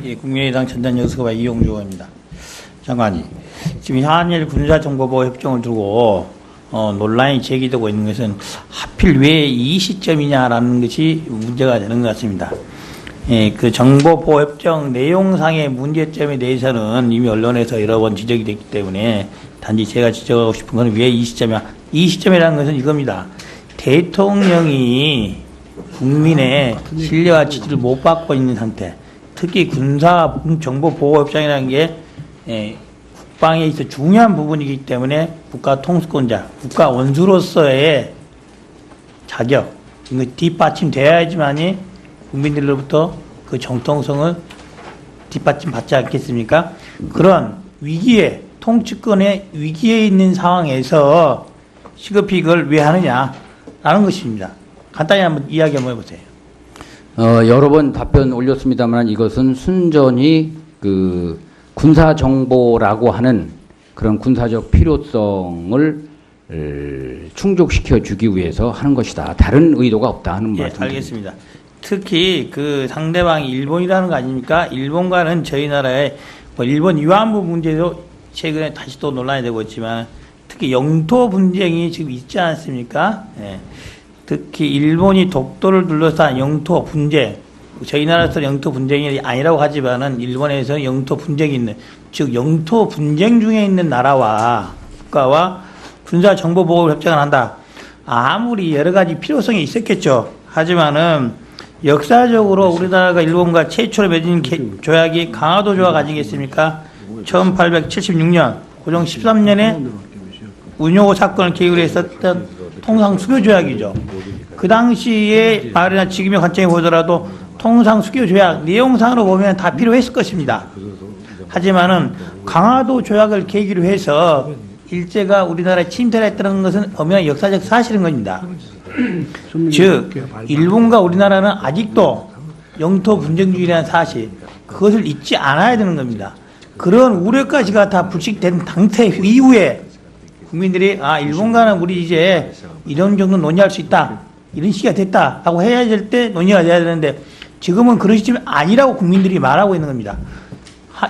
예, 국민의당 전단여수가 이용주입니다. 장관이 지금 한일 군사정보보호 협정을 두고 논란이 제기되고 있는 것은 하필 왜 이 시점이냐라는 것이 문제가 되는 것 같습니다. 예, 그 정보보호 협정 내용상의 문제점에 대해서는 이미 언론에서 여러 번 지적이 됐기 때문에 단지 제가 지적하고 싶은 것은 왜 이 시점이야. 이 시점이라는 것은 이겁니다. 대통령이 국민의 신뢰와 지지를 못 받고 있는 상태, 특히 군사 정보보호 협정이라는 게 국방에 있어 중요한 부분이기 때문에 국가 통수권자, 국가 원수로서의 자격, 이거 뒷받침되어야지만이 국민들로부터 그 정통성을 뒷받침 받지 않겠습니까? 그런 위기에, 통치권의 위기에 있는 상황에서 시급히 이걸 왜 하느냐라는 것입니다. 간단히 한번 이야기 한번 해보세요. 여러 번 답변 올렸습니다만 이것은 순전히 그 군사 정보라고 하는 그런 군사적 필요성을 충족시켜 주기 위해서 하는 것이다. 다른 의도가 없다 하는 말씀. 알겠습니다. 특히 그 상대방이 일본이라는 거 아닙니까? 일본과는 저희 나라의 일본 위안부 문제도 최근에 다시 또 논란이 되고 있지만 특히 영토 분쟁이 지금 있지 않습니까? 예. 특히 일본이 독도를 둘러싼 영토 분쟁, 저희 나라에서 영토 분쟁이 아니라고 하지만은 일본에서는 영토 분쟁이 있는, 즉 영토 분쟁 중에 있는 나라와 국가와 군사 정보 보호 협정을 한다. 아무리 여러 가지 필요성이 있었겠죠. 하지만은 역사적으로 우리나라가 일본과 최초로 맺은 조약이 강화도 조약 아니겠습니까? 1876년 고종 13년에 운요 사건을 계기로 했었던 통상수교조약이죠. 그 당시에 말이나 지금의 관점에 보더라도 통상수교조약 내용상으로 보면 다 필요했을 것입니다. 하지만은 강화도 조약을 계기로 해서 일제가 우리나라에 침투를 했다는 것은 엄연한 역사적 사실인 겁니다. 즉 일본과 우리나라는 아직도 영토 분쟁 중이라는 사실, 그것을 잊지 않아야 되는 겁니다. 그런 우려까지가 다 불식된 당태 이후에 국민들이 일본과는 우리 이제 이런 정도 논의할 수 있다, 이런 시기가 됐다 하고 해야 될 때 논의가 돼야 되는데 지금은 그런 시점이 아니라고 국민들이 말하고 있는 겁니다.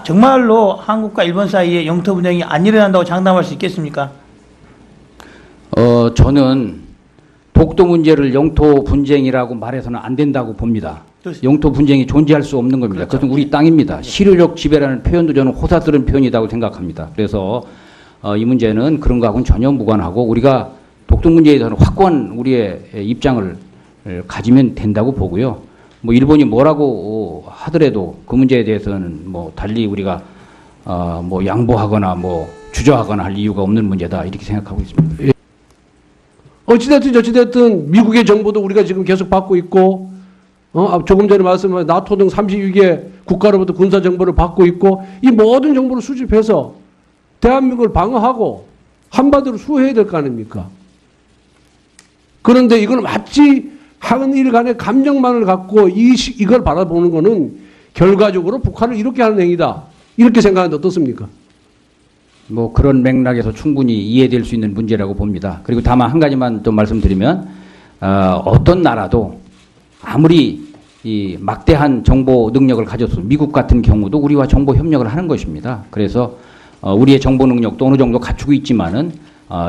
정말로 한국과 일본 사이에 영토 분쟁이 안 일어난다고 장담할 수 있겠습니까? 저는 독도 문제를 영토 분쟁이라고 말해서는 안 된다고 봅니다. 그렇습니다. 영토 분쟁이 존재할 수 없는 겁니다. 그렇죠. 그것은 우리 땅입니다. 실효적 지배라는 표현도 저는 호사스러운 표현이라고 생각합니다. 그래서 이 문제는 그런 거하고는 전혀 무관하고 우리가 독도 문제에 대해서는 확고한 우리의 입장을 가지면 된다고 보고요. 뭐 일본이 뭐라고 하더라도 그 문제에 대해서는 뭐 달리 우리가 뭐 양보하거나 뭐 주저하거나 할 이유가 없는 문제다 이렇게 생각하고 있습니다. 어찌됐든 저찌됐든 미국의 정보도 우리가 지금 계속 받고 있고 조금 전에 말씀하신 나토 등 32개 국가로부터 군사 정보를 받고 있고 이 모든 정보를 수집해서 대한민국을 방어하고 한반도를 수호해야 될 거 아닙니까? 그런데 이걸 마치 한 일간의 감정만을 갖고 이걸 바라보는 것은 결과적으로 북한을 이렇게 하는 행위다. 이렇게 생각하는데 어떻습니까? 뭐 그런 맥락에서 충분히 이해될 수 있는 문제라고 봅니다. 그리고 다만 한 가지만 또 말씀드리면 어떤 나라도 아무리 이 막대한 정보 능력을 가졌어 미국 같은 경우도 우리와 정보 협력을 하는 것입니다. 그래서 우리의 정보 능력도 어느 정도 갖추고 있지만은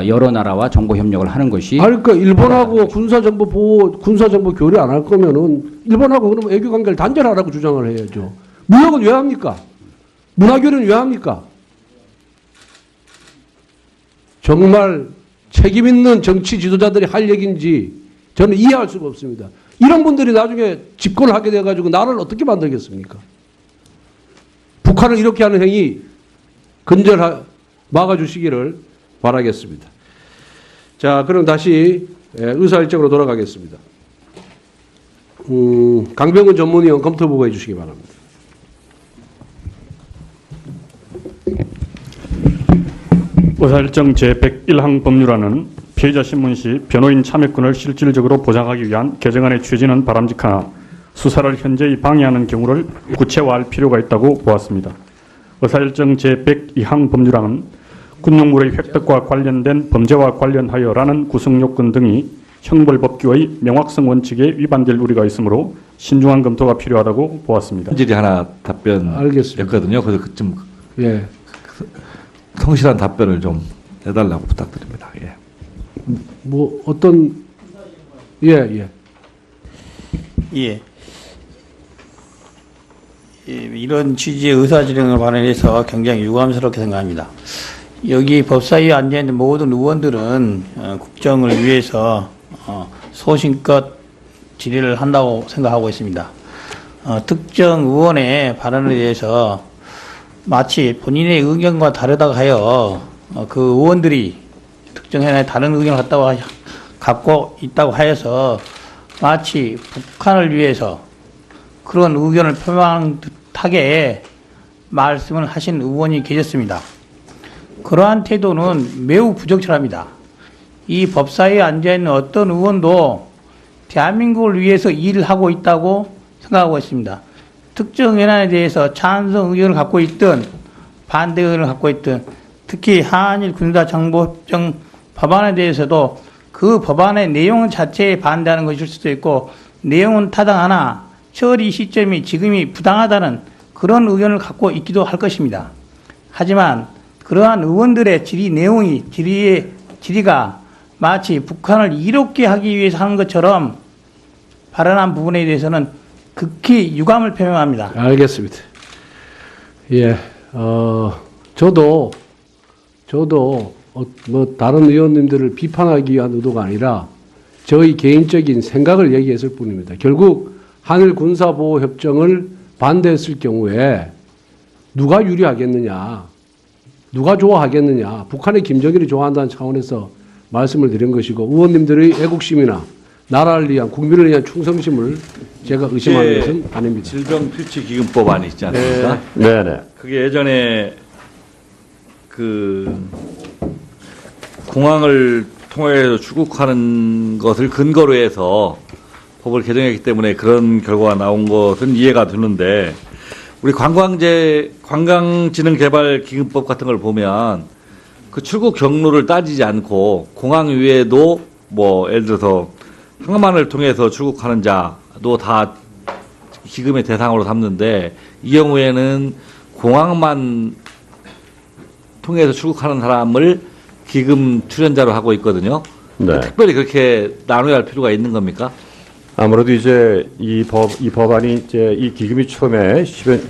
여러 나라와 정보 협력을 하는 것이. 그러니까 일본하고 군사정보 교류 안 할 거면은 일본하고 그러면 외교 관계를 단절하라고 주장을 해야죠. 무역은 왜 합니까? 문화교류는 왜 합니까? 정말 책임 있는 정치 지도자들이 할 얘기인지 저는 이해할 수가 없습니다. 이런 분들이 나중에 집권을 하게 돼가지고 나라를 어떻게 만들겠습니까? 북한을 이렇게 하는 행위 막아주시기를 바라겠습니다. 자, 그럼 다시 의사일정으로 돌아가겠습니다. 강병근 전문위원 검토 보고해 주시기 바랍니다. 의사일정 제101항 법률안은 피해자 신문 시 변호인 참여권을 실질적으로 보장하기 위한 개정안의 취지는 바람직하나 수사를 현저히 방해하는 경우를 구체화할 필요가 있다고 보았습니다. 의사일정 제102항 법률안은 군용물의 획득과 관련된 범죄와 관련하여라는 구성요건 등이 형벌법규의 명확성 원칙에 위반될 우려가 있으므로 신중한 검토가 필요하다고 보았습니다. 질이 하나 답변이었거든요. 알겠습니다. 그래서 좀 예. 성실한 답변을 좀 해달라고 부탁드립니다. 예. 뭐 어떤 예. 예. 이런 취지의 의사진행을 발언해서 굉장히 유감스럽게 생각합니다. 여기 법사위에 앉아있는 모든 의원들은 국정을 위해서 소신껏 질의를 한다고 생각하고 있습니다. 특정 의원의 발언에 대해서 마치 본인의 의견과 다르다고 하여 그 의원들이 특정 현안에 다른 의견을 갖고 있다고 하여서 마치 북한을 위해서 그런 의견을 표명한 듯하게 말씀을 하신 의원이 계셨습니다. 그러한 태도는 매우 부적절합니다. 이 법사위에 앉아있는 어떤 의원도 대한민국을 위해서 일을 하고 있다고 생각하고 있습니다. 특정 현안에 대해서 찬성 의견을 갖고 있든 반대 의견을 갖고 있든 특히 한일 군사 정보협정 법안에 대해서도 그 법안의 내용 자체에 반대하는 것일 수도 있고 내용은 타당하나 처리 시점이 지금이 부당하다는 그런 의견을 갖고 있기도 할 것입니다. 하지만 그러한 의원들의 질의가 마치 북한을 이롭게 하기 위해서 하는 것처럼 발언한 부분에 대해서는 극히 유감을 표명합니다. 알겠습니다. 예. 저도 뭐 다른 의원님들을 비판하기 위한 의도가 아니라 저희 개인적인 생각을 얘기했을 뿐입니다. 결국 한일 군사보호 협정을 반대했을 경우에 누가 유리하겠느냐, 누가 좋아하겠느냐, 북한의 김정일이 좋아한다는 차원에서 말씀을 드린 것이고 의원님들의 애국심이나 나라를 위한 국민을 위한 충성심을 제가 의심하는 것은 아닙니다. 질병필치기금법안이 있지 않습니까? 네네. 그게 예전에 그 공항을 통해서 출국하는 것을 근거로 해서 법을 개정했기 때문에 그런 결과가 나온 것은 이해가 되는데 우리 관광진흥개발기금법 같은 걸 보면 그 출국 경로를 따지지 않고 공항 위에도 뭐 예를 들어서 항만을 통해서 출국하는 자도 다 기금의 대상으로 삼는데 이 경우에는 공항만 통해서 출국하는 사람을 기금 출연자로 하고 있거든요. 네. 특별히 그렇게 나눠야 할 필요가 있는 겁니까? 아무래도 이제 이 법안이 이제 이 기금이 처음에 이제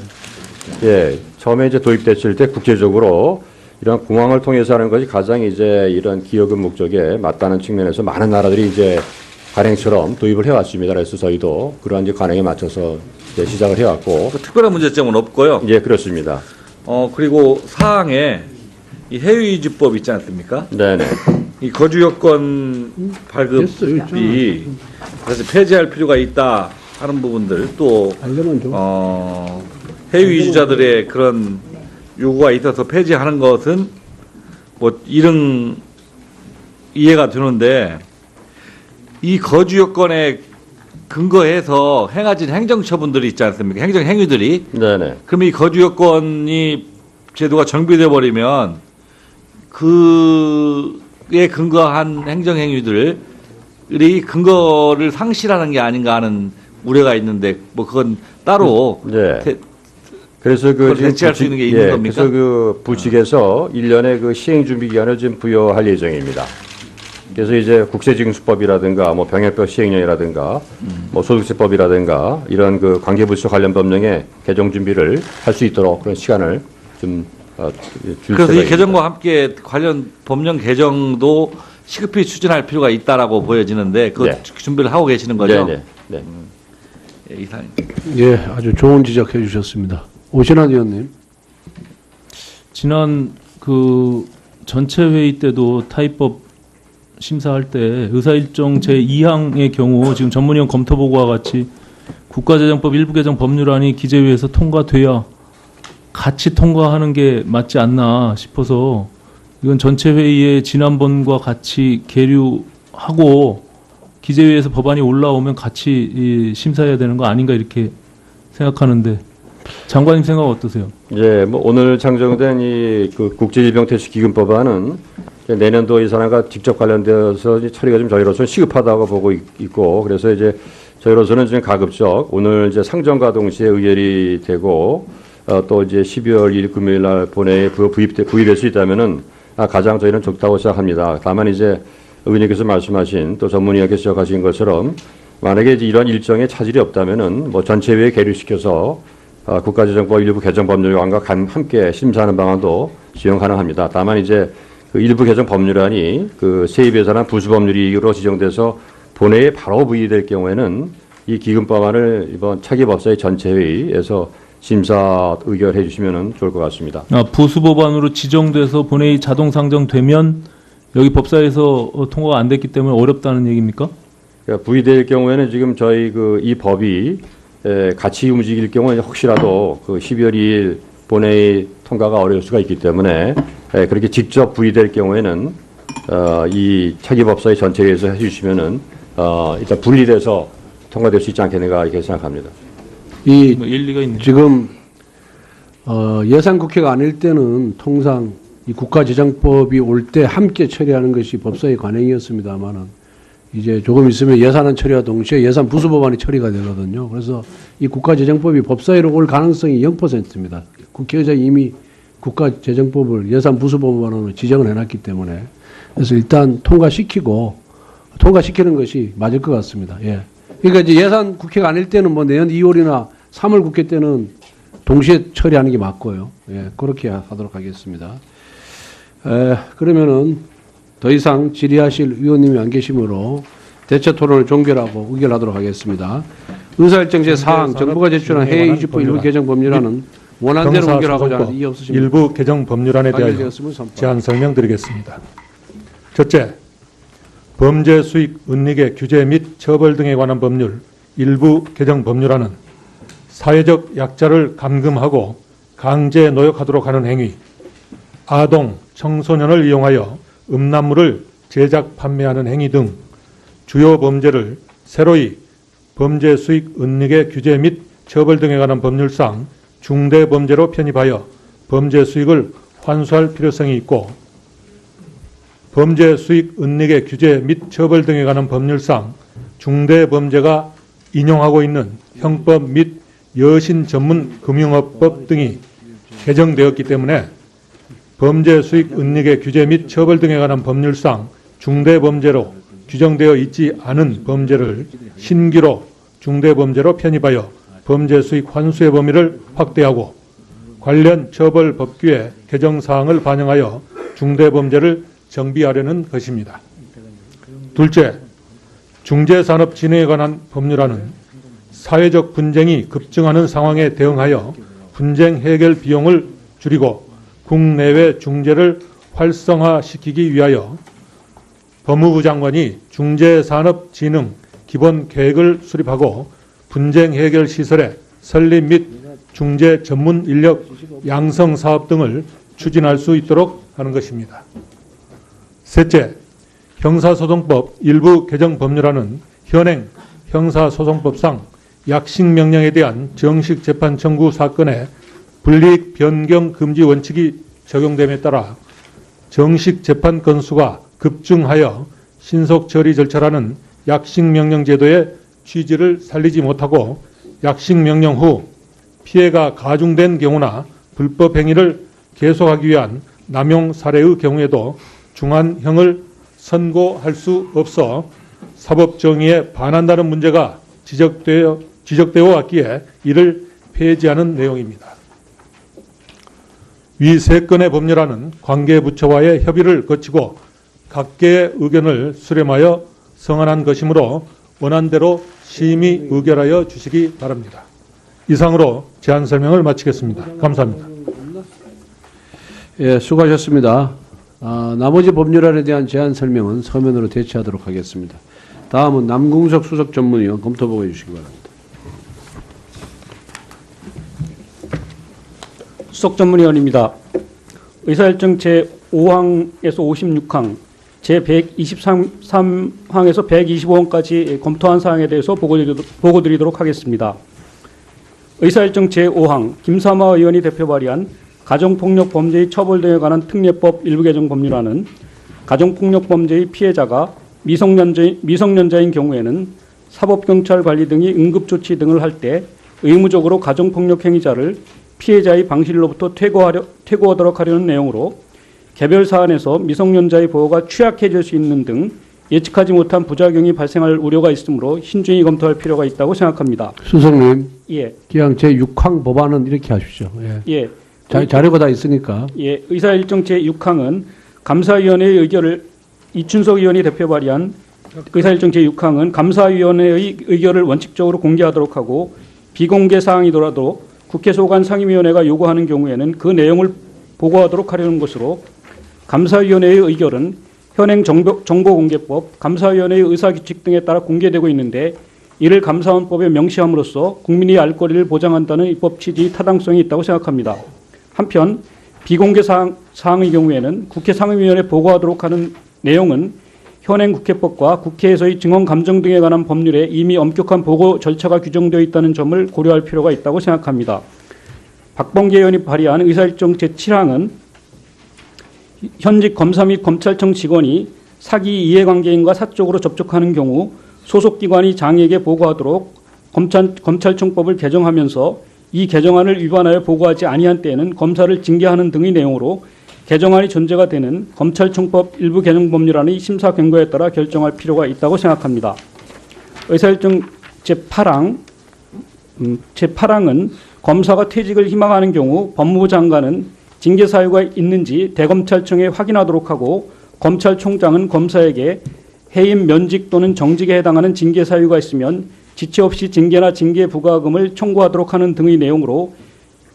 도입됐을 때 국제적으로 이런 공항을 통해서 하는 것이 가장 이제 이런 기여금 목적에 맞다는 측면에서 많은 나라들이 이제 관행처럼 도입을 해왔습니다. 그래서 저희도 그러한 이제 관행에 맞춰서 이제 시작을 해왔고. 그 특별한 문제점은 없고요. 예, 그렇습니다. 그리고 사항에 이 해외유지법 있지 않습니까? 네네. 이 거주 여건 발급이 그래서 폐지할 필요가 있다 하는 부분들 또 해외 유지자들의 그런 요구가 있어서 폐지하는 것은 뭐 이런 이해가 되는데 이 거주 여건에 근거해서 행해진 행정처분들이 있지 않습니까? 행정행위들이. 네네. 그럼 이 거주 여건이 제도가 정비돼 버리면 그에 근거한 행정행위들이 근거를 상실하는 게 아닌가 하는 우려가 있는데 뭐 그건 따로 네. 그래서 대체할 수 있는 게 있는 겁니까? 그래서 그 부칙에서 1년의 그 시행 준비 기간을 좀 부여할 예정입니다. 그래서 이제 국세징수법이라든가 뭐 병역법 시행령이라든가 뭐 소득세법이라든가 이런 그 관계부처 관련 법령의 개정 준비를 할 수 있도록 그런 시간을 좀 줄 그래서 이 생각입니다. 개정과 함께 관련 법령 개정도 시급히 추진할 필요가 있다라고 보여지는데 그 네. 준비를 하고 계시는 거죠? 네네. 네. 예, 이상. 예, 아주 좋은 지적해 주셨습니다. 오신환 의원님. 지난 그 전체 회의 때도 타입법 심사할 때 의사일정 제2항의 경우 지금 전문위원 검토 보고와 같이 국가재정법 일부 개정 법률안이 기재위에서 통과돼야 같이 통과하는 게 맞지 않나 싶어서 이건 전체 회의에 지난번과 같이 계류하고 기재위에서 법안이 올라오면 같이 심사해야 되는 거 아닌가 이렇게 생각하는데 장관님 생각 어떠세요? 예, 뭐 오늘 창정된 이 그 국제질병퇴치기금법안은 내년도 예산안과 직접 관련되어서 처리가 좀 저희로서 시급하다고 보고 있고 그래서 이제 저희로서는 지금 가급적 오늘 이제 상정과 동시에 의결이 되고 또 이제 12월 1일 금요일 날 본회의에 부의될 수 있다면은 가장 저희는 좋다고 생각합니다. 다만 이제 의원님께서 말씀하신 또 전문위원께서 지적하신 것처럼 만약에 이제 이런 일정에 차질이 없다면은 뭐 전체회에 계류시켜서 국가재정법 일부 개정 법률안과 함께 심사하는 방안도 지원 가능합니다. 다만 이제 그 일부 개정 법률안이 그 세입 예산안 부수 법률이로 지정돼서 본회의에 바로 부의될 경우에는 이 기금법안을 이번 차기 법사위 전체 회의에서 심사 의결해 주시면 좋을 것 같습니다. 부수 법안으로 지정돼서 본회의 자동 상정되면 여기 법사위에서 통과가 안 됐기 때문에 어렵다는 얘기입니까? 그러니까 부의될 경우에는 지금 저희 그 이 법이 같이 움직일 경우에 혹시라도 그 12월 2일 본회의 통과가 어려울 수가 있기 때문에 그렇게 직접 부의될 경우에는 이 차기 법사위 전체회의에서 해주시면은 일단 분리돼서 통과될 수 있지 않겠는가 이렇게 생각합니다. 이 일리가 있네요. 지금 예산 국회가 아닐 때는 통상 이 국가재정법이 올 때 함께 처리하는 것이 법사위 관행이었습니다만은 이제 조금 있으면 예산안 처리와 동시에 예산 부수 법안이 처리가 되거든요. 그래서 이 국가재정법이 법사위로 올 가능성이 0%입니다. 국회의장이 이미 국가재정법을 예산 부수 법안으로 지정을 해놨기 때문에 그래서 일단 통과시키는 것이 맞을 것 같습니다. 예. 그러니까 이제 예산 국회가 아닐 때는 뭐 내년 2월이나 3월 국회 때는 동시에 처리하는 게 맞고요. 예, 그렇게 하도록 하겠습니다. 그러면은 더 이상 질의하실 의원님이 안 계시므로 대체 토론을 종결하고 의결하도록 하겠습니다. 의사일정 제4항 정부가 제출한 해외 이주법 일부 개정 법률안은 원안대로 의결하고자 하는 이의 없으십니까? 일부 개정 법률안에 대하여 제안 설명드리겠습니다. 첫째, 범죄 수익 은닉의 규제 및 처벌 등에 관한 법률 일부 개정 법률안은 사회적 약자를 감금하고 강제 노역하도록 하는 행위, 아동, 청소년을 이용하여 음란물을 제작, 판매하는 행위 등 주요 범죄를 새로이 범죄 수익 은닉의 규제 및 처벌 등에 관한 법률상 중대범죄로 편입하여 범죄 수익을 환수할 필요성이 있고 범죄 수익 은닉의 규제 및 처벌 등에 관한 법률상 중대범죄가 인용하고 있는 형법 및 여신 전문 금융업법 등이 개정되었기 때문에 범죄 수익 은닉의 규제 및 처벌 등에 관한 법률상 중대범죄로 규정되어 있지 않은 범죄를 신규로 중대범죄로 편입하여 범죄 수익 환수의 범위를 확대하고 관련 처벌 법규의 개정 사항을 반영하여 중대범죄를 정비하려는 것입니다. 둘째, 중재산업진흥에 관한 법률안은 사회적 분쟁이 급증하는 상황에 대응하여 분쟁 해결 비용을 줄이고 국내외 중재를 활성화시키기 위하여 법무부 장관이 중재산업진흥 기본계획을 수립하고 분쟁 해결 시설의 설립 및 중재 전문 인력 양성 사업 등을 추진할 수 있도록 하는 것입니다. 셋째, 형사소송법 일부 개정 법률안은 현행 형사소송법상 약식명령에 대한 정식 재판 청구 사건의 불이익 변경 금지 원칙이 적용됨에 따라 정식 재판 건수가 급증하여 신속 처리 절차라는 약식명령 제도의 취지를 살리지 못하고 약식명령 후 피해가 가중된 경우나 불법 행위를 계속하기 위한 남용 사례의 경우에도 중한형을 선고할 수 없어 사법정의에 반한다는 문제가 지적되어 왔기에 이를 폐지하는 내용입니다. 위 세 건의 법률안은 관계부처와의 협의를 거치고 각계의 의견을 수렴하여 성안한 것이므로 원안대로 심의 의결하여 주시기 바랍니다. 이상으로 제안 설명을 마치겠습니다. 감사합니다. 예, 수고하셨습니다. 나머지 법률안에 대한 제안 설명은 서면으로 대체하도록 하겠습니다. 다음은 남궁석 수석 전문위원 검토보고해 주시기 바랍니다. 수석 전문위원입니다. 의사일정 제5항에서 56항, 제123항에서 125항까지 검토한 사항에 대해서 보고드리도록 하겠습니다. 의사일정 제5항, 김삼화 의원이 대표 발의한 가정폭력 범죄의 처벌 등에 관한 특례법 일부 개정 법률안은 가정폭력 범죄의 피해자가 미성년자인 경우에는 사법경찰 관리 등이 응급조치 등을 할 때 의무적으로 가정폭력 행위자를 피해자의 방실로부터 퇴거하도록 하려는 내용으로 개별 사안에서 미성년자의 보호가 취약해질 수 있는 등 예측하지 못한 부작용이 발생할 우려가 있으므로 신중히 검토할 필요가 있다고 생각합니다. 수석님, 예, 그냥 제6항 법안은 이렇게 하십시오. 예. 예, 자료가 다 있으니까. 예, 의사일정 제6항은 감사위원회의 의결을 이춘석 의원이 대표 발의한 의사일정 제6항은 감사위원회의 의결을 원칙적으로 공개하도록 하고 비공개 사항이더라도 국회 소관 상임위원회가 요구하는 경우에는 그 내용을 보고하도록 하려는 것으로 감사위원회의 의결은 현행 정보공개법, 감사위원회의 의사규칙 등에 따라 공개되고 있는데 이를 감사원법에 명시함으로써 국민이 알 권리를 보장한다는 입법 취지의 타당성이 있다고 생각합니다. 한편 비공개 사항의 경우에는 국회 상임위원회에 보고하도록 하는 내용은 현행 국회법과 국회에서의 증언 감정 등에 관한 법률에 이미 엄격한 보고 절차가 규정되어 있다는 점을 고려할 필요가 있다고 생각합니다. 박범계 의원이 발의한 의사일정 제7항은 현직 검사 및 검찰청 직원이 사기 이해관계인과 사적으로 접촉하는 경우 소속기관이 장에게 보고하도록 검찰청법을 개정하면서 이 개정안을 위반하여 보고하지 아니한 때에는 검사를 징계하는 등의 내용으로 개정안이 전제가 되는 검찰청법 일부 개정 법률안의 심사 경과에 따라 결정할 필요가 있다고 생각합니다. 의사일정 제8항은 검사가 퇴직을 희망하는 경우 법무부 장관은 징계 사유가 있는지 대검찰청에 확인하도록 하고 검찰총장은 검사에게 해임, 면직 또는 정직에 해당하는 징계 사유가 있으면 지체 없이 징계나 징계 부과금을 청구하도록 하는 등의 내용으로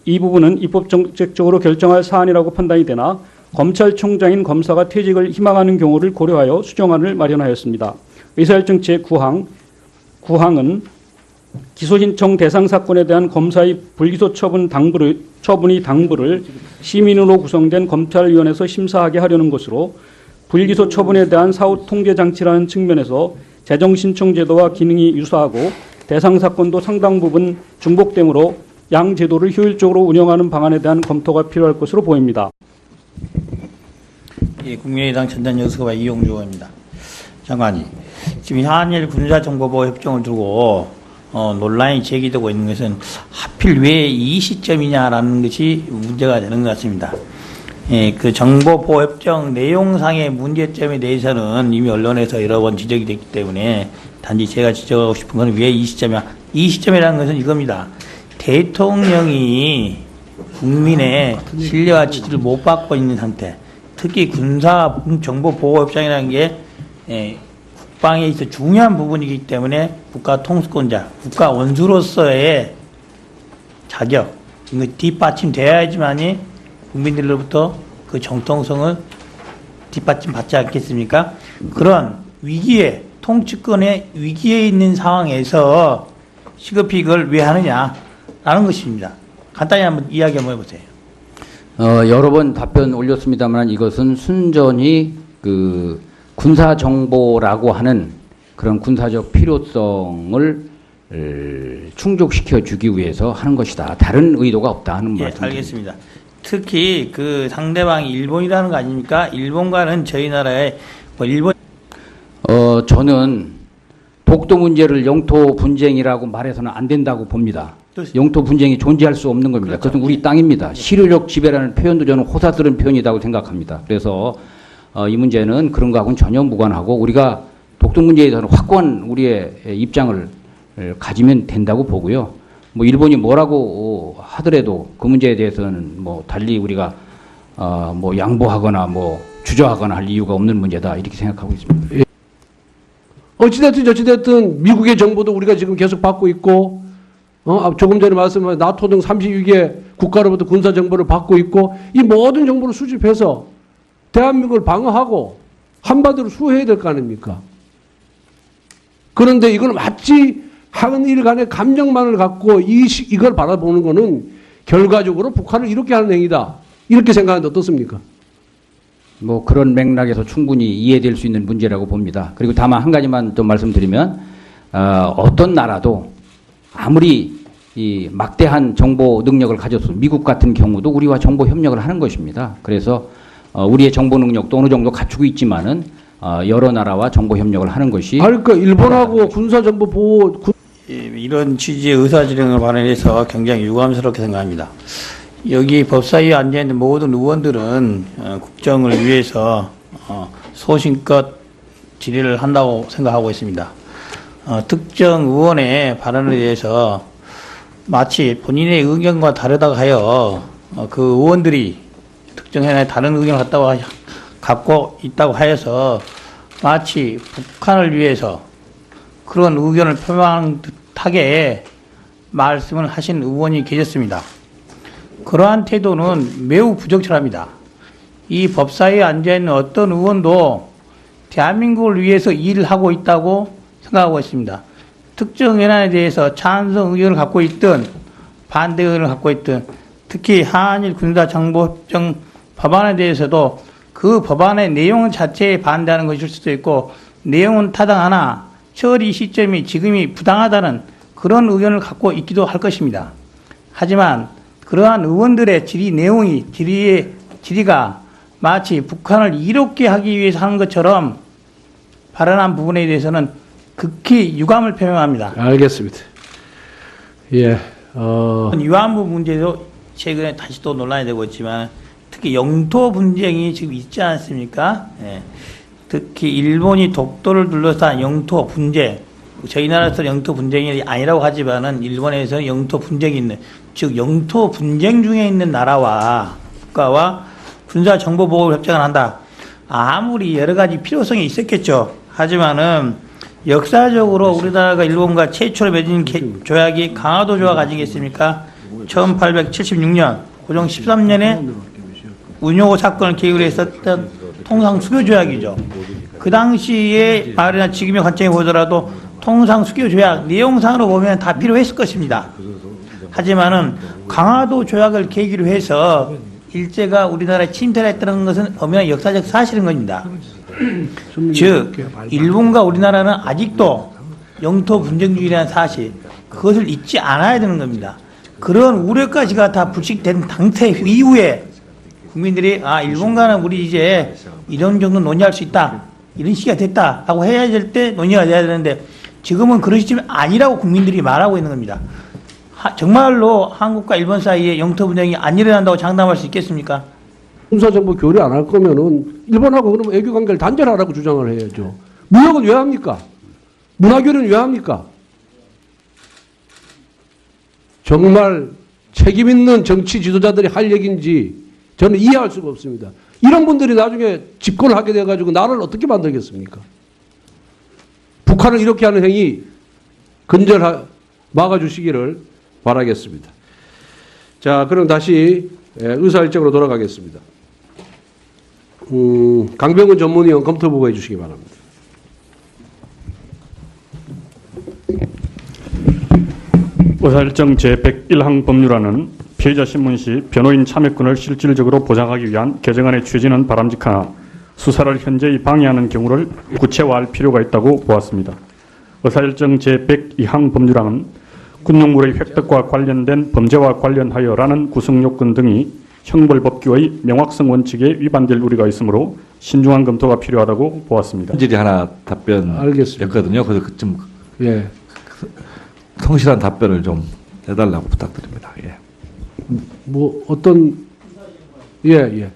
이 부분은 입법정책적으로 결정할 사안이라고 판단이 되나 검찰총장인 검사가 퇴직을 희망하는 경우를 고려하여 수정안을 마련하였습니다. 의사일정 제9항은 기소신청 대상 사건에 대한 검사의 불기소 처분이 당부를 시민으로 구성된 검찰위원회에서 심사하게 하려는 것으로 불기소 처분에 대한 사후 통제 장치라는 측면에서 재정신청 제도와 기능이 유사하고 대상 사건도 상당 부분 중복되므로 양 제도를 효율적으로 운영하는 방안에 대한 검토가 필요할 것으로 보입니다. 예, 국민의당 전당여수가 이용주 의원입니다. 장관님, 지금 한일 군사정보보호 협정을 두고 논란이 제기되고 있는 것은 하필 왜 이 시점이냐라는 것이 문제가 되는 것 같습니다. 예, 그 정보보호협정 내용상의 문제점에 대해서는 이미 언론에서 여러 번 지적이 됐기 때문에 단지 제가 지적하고 싶은 것은 왜 이 시점이야. 이 시점이라는 것은 이겁니다. 대통령이 국민의 신뢰와 지지를 못 받고 있는 상태, 특히 군사 정보보호협정이라는 게 국방에 있어 중요한 부분이기 때문에 국가 통수권자, 국가 원수로서의 자격, 이거 뒷받침되어야지만이 국민들로부터 그 정통성을 뒷받침 받지 않겠습니까? 그런 위기에, 통치권의 위기에 있는 상황에서 시급히 이걸 왜 하느냐라는 것입니다. 간단히 한번 이야기 한번 해보세요. 여러 번 답변 올렸습니다만 이것은 순전히 그 군사 정보라고 하는 그런 군사적 필요성을 충족시켜 주기 위해서 하는 것이다. 다른 의도가 없다 하는 예, 말씀입니다. 알겠습니다. 특히 그 상대방이 일본이라는 거 아닙니까? 일본과는 저희 나라의 일본 저는 독도 문제를 영토 분쟁이라고 말해서는 안 된다고 봅니다. 영토 분쟁이 존재할 수 없는 겁니다. 그렇죠. 그것은 우리 땅입니다. 실효적 지배라는 표현도 저는 호사스러운 표현이라고 생각합니다. 그래서 이 문제는 그런 거하고는 전혀 무관하고 우리가 독도 문제에 대해서는 확고한 우리의 입장을 가지면 된다고 보고요. 뭐 일본이 뭐라고 하더라도 그 문제에 대해서는 뭐 달리 우리가 뭐 양보하거나 뭐 주저하거나 할 이유가 없는 문제다 이렇게 생각하고 있습니다. 어찌됐든 저찌됐든 미국의 정보도 우리가 지금 계속 받고 있고 조금 전에 말씀하신 나토 등 32개 국가로부터 군사 정보를 받고 있고 이 모든 정보를 수집해서 대한민국을 방어하고 한반도를 수호해야 될 거 아닙니까? 그런데 이걸 마치 하는 일간의 감정만을 갖고 이걸 바라보는 거는 결과적으로 북한을 이렇게 하는 행위다. 이렇게 생각하는데 어떻습니까? 뭐 그런 맥락에서 충분히 이해될 수 있는 문제라고 봅니다. 그리고 다만 한 가지만 좀 말씀드리면 어떤 나라도 아무리 이 막대한 정보 능력을 가졌으면 미국 같은 경우도 우리와 정보 협력을 하는 것입니다. 그래서 우리의 정보 능력도 어느 정도 갖추고 있지만은 여러 나라와 정보 협력을 하는 것이 그러니까 일본하고 군사정보 보호 이런 취지의 의사진행을 발언해서 굉장히 유감스럽게 생각합니다. 여기 법사위에 앉아있는 모든 의원들은 국정을 위해서 소신껏 질의를 한다고 생각하고 있습니다. 특정 의원의 발언에 대해서 마치 본인의 의견과 다르다고 하여 그 의원들이 특정 현안에 다른 의견을 갖고 있다고 하여서 마치 북한을 위해서 그런 의견을 표명한 듯하게 말씀을 하신 의원이 계셨습니다. 그러한 태도는 매우 부적절합니다. 이 법사위에 앉아있는 어떤 의원도 대한민국을 위해서 일을 하고 있다고 생각하고 있습니다. 특정 현안에 대해서 찬성 의견을 갖고 있든 반대 의견을 갖고 있든 특히 한일 군사정보협정 법안에 대해서도 그 법안의 내용 자체에 반대하는 것일 수도 있고 내용은 타당하나 처리 시점이 지금이 부당하다는 그런 의견을 갖고 있기도 할 것입니다. 하지만 그러한 의원들의 질의가 마치 북한을 이롭게 하기 위해서 하는 것처럼 발언한 부분에 대해서는 극히 유감을 표명합니다. 알겠습니다. 예. 위안부 문제도 최근에 다시 또 논란이 되고 있지만 특히 영토 분쟁이 지금 있지 않습니까? 예. 특히 일본이 독도를 둘러싼 영토 분쟁, 저희 나라에서 영토 분쟁이 아니라고 하지만은 일본에서는 영토 분쟁이 있는, 즉 영토 분쟁 중에 있는 나라와 국가와 군사 정보 보호 협정을 한다. 아무리 여러 가지 필요성이 있었겠죠. 하지만은 역사적으로 우리나라가 일본과 최초로 맺은 조약이 강화도 조약 아니겠습니까? 1876년 고종 13년에 운요 사건을 계기로 했었던 통상수교조약이죠. 그 당시에 말이나 지금의 관점에 보더라도 통상수교조약 내용상으로 보면 다 필요했을 것입니다. 하지만은 강화도 조약을 계기로 해서 일제가 우리나라에 침탈을 했다는 것은 엄연한 역사적 사실인 겁니다. 즉 일본과 우리나라는 아직도 영토 분쟁 중이라는 사실, 그것을 잊지 않아야 되는 겁니다. 그런 우려까지가 다 불식된 당태 이후에 국민들이 일본과는 우리 이제 이런 정도 논의할 수 있다, 이런 시기가 됐다라고 해야 될 때 논의가 돼야 되는데 지금은 그런 시점이 아니라고 국민들이 말하고 있는 겁니다. 정말로 한국과 일본 사이에 영토 분쟁이 안 일어난다고 장담할 수 있겠습니까? 군사정보 교류 안 할 거면은 일본하고 그러면 외교 관계를 단절하라고 주장을 해야죠. 무역은 왜 합니까? 문화교류는 왜 합니까? 정말 책임 있는 정치 지도자들이 할 얘기인지 저는 이해할 수가 없습니다. 이런 분들이 나중에 집권을 하게 돼가지고 나라를 어떻게 만들겠습니까? 북한을 이렇게 하는 행위 근절 막아주시기를 바라겠습니다. 자, 그럼 다시 의사일정으로 돌아가겠습니다. 강병훈 전문위원 검토 보고해 주시기 바랍니다. 의사일정 제101항 법률안은 피해자 신문 시 변호인 참여권을 실질적으로 보장하기 위한 개정안의 취지는 바람직하나 수사를 현저히 방해하는 경우를 구체화할 필요가 있다고 보았습니다. 의사일정 제102항 법률안은 군용물의 획득과 관련된 범죄와 관련하여라는 구성요건 등이 형벌법규의 명확성 원칙에 위반될 우려가 있으므로 신중한 검토가 필요하다고 보았습니다. 질이 하나 답변했거든요. 그래서 좀 성실한 답변을 좀 해달라고 부탁드립니다. 예. 뭐 어떤 예.